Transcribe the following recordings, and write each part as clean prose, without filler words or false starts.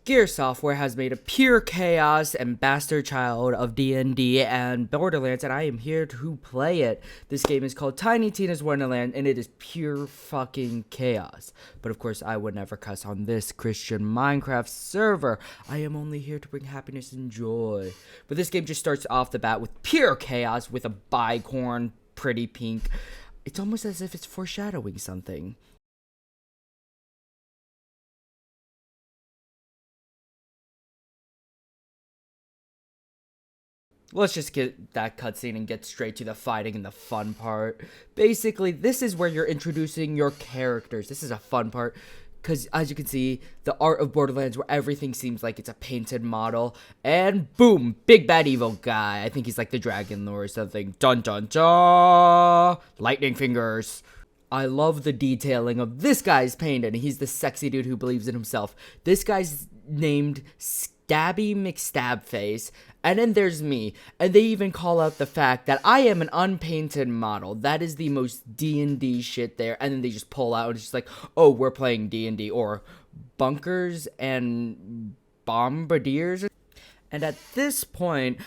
Gear Software has made a pure chaos and bastard child of D&D and Borderlands, and I am here to play it. This game is called Tiny Tina's Wonderland, and it is pure fucking chaos. But of course, I would never cuss on this Christian Minecraft server. I am only here to bring happiness and joy. But this game just starts off the bat with pure chaos with a bicorn, pretty pink. It's almost as if it's foreshadowing something. Let's just get that cutscene and get straight to the fighting and the fun part. Basically, this is where you're introducing your characters. This is a fun part, because as you can see, the art of Borderlands where everything seems like it's a painted model. And boom, big bad evil guy. I think he's like the Dragon Lord or something. Dun dun dun! Lightning fingers. I love the detailing of this guy's painted. He's the sexy dude who believes in himself. This guy's named Stabby McStabface. And then there's me. And they even call out the fact that I am an unpainted model. That is the most D&D shit there. And then they just pull out and it's just like, oh, we're playing D&D. Or bunkers and bombardiers. And at this point,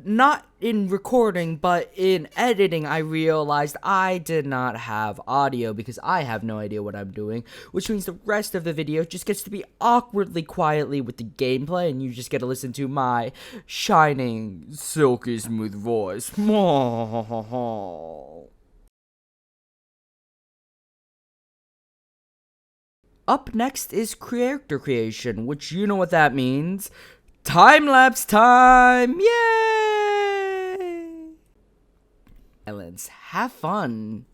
not in recording, but in editing, I realized I did not have audio because I have no idea what I'm doing, which means the rest of the video just gets to be awkwardly quietly with the gameplay, and you just get to listen to my shining, silky smooth voice. Up next is character creation, which you know what that means. Time-lapse time! Yay! Let's have fun.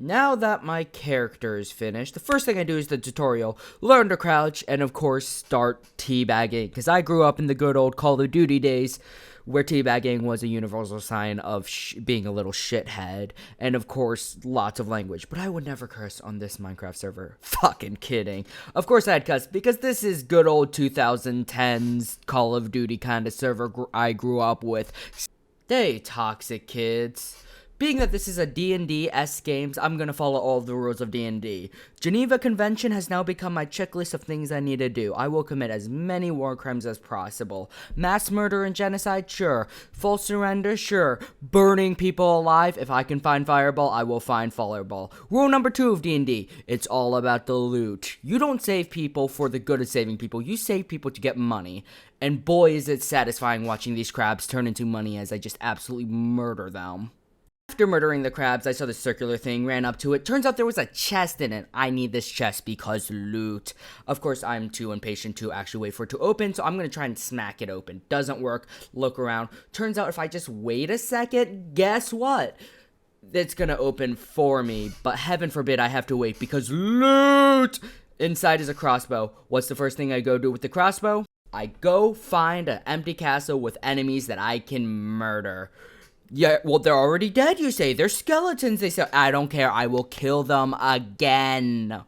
Now that my character is finished, the first thing I do is the tutorial, learn to crouch, and of course start teabagging, because I grew up in the good old Call of Duty days, where teabagging was a universal sign of being a little shithead, and of course, lots of language, but I would never curse on this Minecraft server. Fucking kidding. Of course I'd cuss, because this is good old 2010s Call of Duty kind of server I grew up with. Stay toxic, kids. Being that this is a D&D-esque games, I'm gonna follow all of the rules of D&D. Geneva Convention has now become my checklist of things I need to do. I will commit as many war crimes as possible. Mass murder and genocide? Sure. Full surrender? Sure. Burning people alive? If I can find Fireball, I will find Fireball. Rule number 2 of D&D. It's all about the loot. You don't save people for the good of saving people. You save people to get money. And boy is it satisfying watching these crabs turn into money as I just absolutely murder them. After murdering the crabs, I saw the circular thing, ran up to it. Turns out there was a chest in it. I need this chest because loot. Of course, I'm too impatient to actually wait for it to open, so I'm going to try and smack it open. Doesn't work. Look around. Turns out if I just wait a second, guess what? It's going to open for me, but heaven forbid I have to wait because loot! Inside is a crossbow. What's the first thing I go do with the crossbow? I go find an empty castle with enemies that I can murder. Yeah, well, they're already dead, you say. They're skeletons, they say. I don't care. I will kill them again.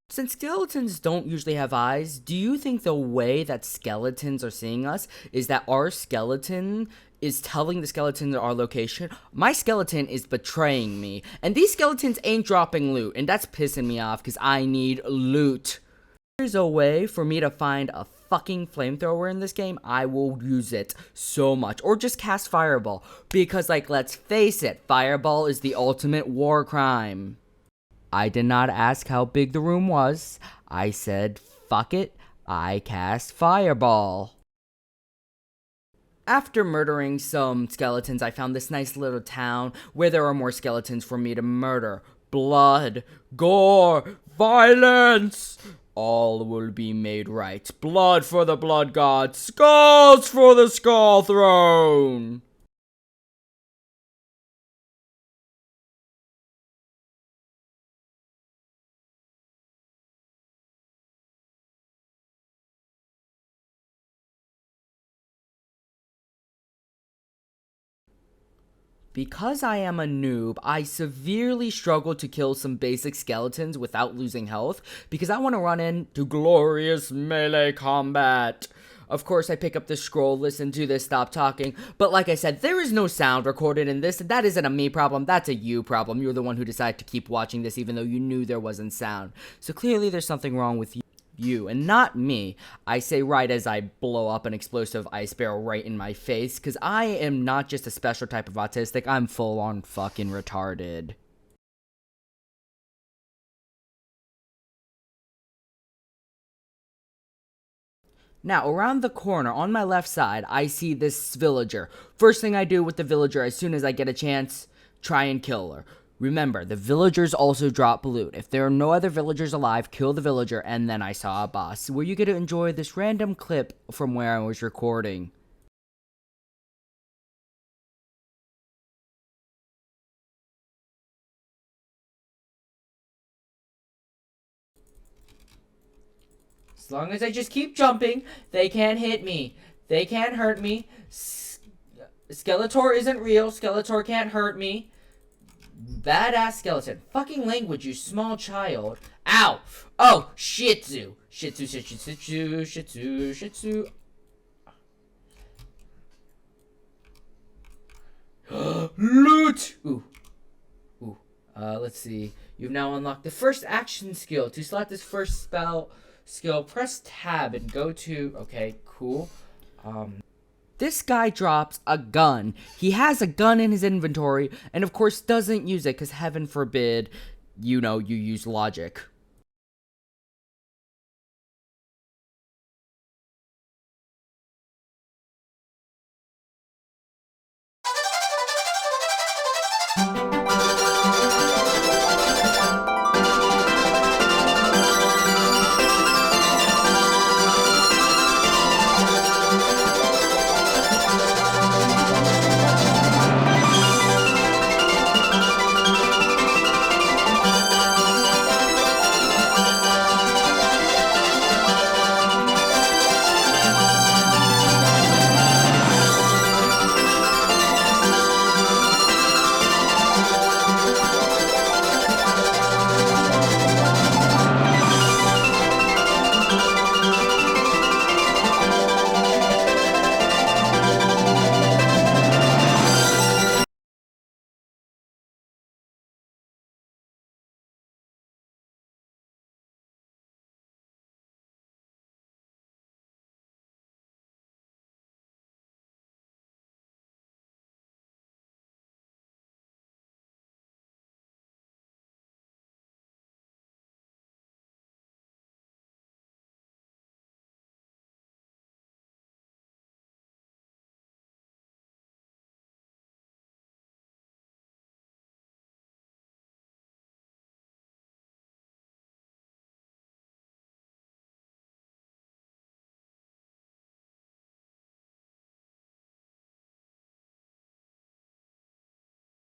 Since skeletons don't usually have eyes, do you think the way that skeletons are seeing us is that our skeleton is telling the skeleton our location? My skeleton is betraying me. And these skeletons ain't dropping loot. And that's pissing me off because I need loot. There's a way for me to find a fucking flamethrower in this game, I will use it so much. Or just cast Fireball. Because, like, let's face it, Fireball is the ultimate war crime. I did not ask how big the room was. I said, fuck it, I cast Fireball. After murdering some skeletons, I found this nice little town where there are more skeletons for me to murder. Blood, gore, violence! All will be made right. Blood for the blood god, skulls for the skull throne! Because I am a noob, I severely struggle to kill some basic skeletons without losing health, because I want to run into glorious melee combat. Of course, I pick up the scroll, listen to this, stop talking, but like I said, there is no sound recorded in this. That isn't a me problem, that's a you problem. You're the one who decided to keep watching this even though you knew there wasn't sound. So clearly there's something wrong with you and not me. I say right as I blow up an explosive ice barrel right in my face, because I am not just a special type of autistic, I'm full on fucking retarded. Now, around the corner on my left side, I see this villager. First thing I do with the villager as soon as I get a chance, try and kill her. Remember, the villagers also drop loot. If there are no other villagers alive, kill the villager, and then I saw a boss, where you get to enjoy this random clip from where I was recording. As long as I just keep jumping, they can't hit me. They can't hurt me. Skeletor isn't real. Skeletor can't hurt me. Badass skeleton. Fucking language, you small child. Ow! Oh, Shih Tzu. Shih Tzu, Shih Tzu, Shih Tzu, Shih Tzu, Shih Tzu. Loot! Ooh. Ooh. Let's see. You've now unlocked the first action skill. To select this first spell skill, press tab and go to... Okay, cool. This guy drops a gun. He has a gun in his inventory, and of course doesn't use it, because heaven forbid, you use logic.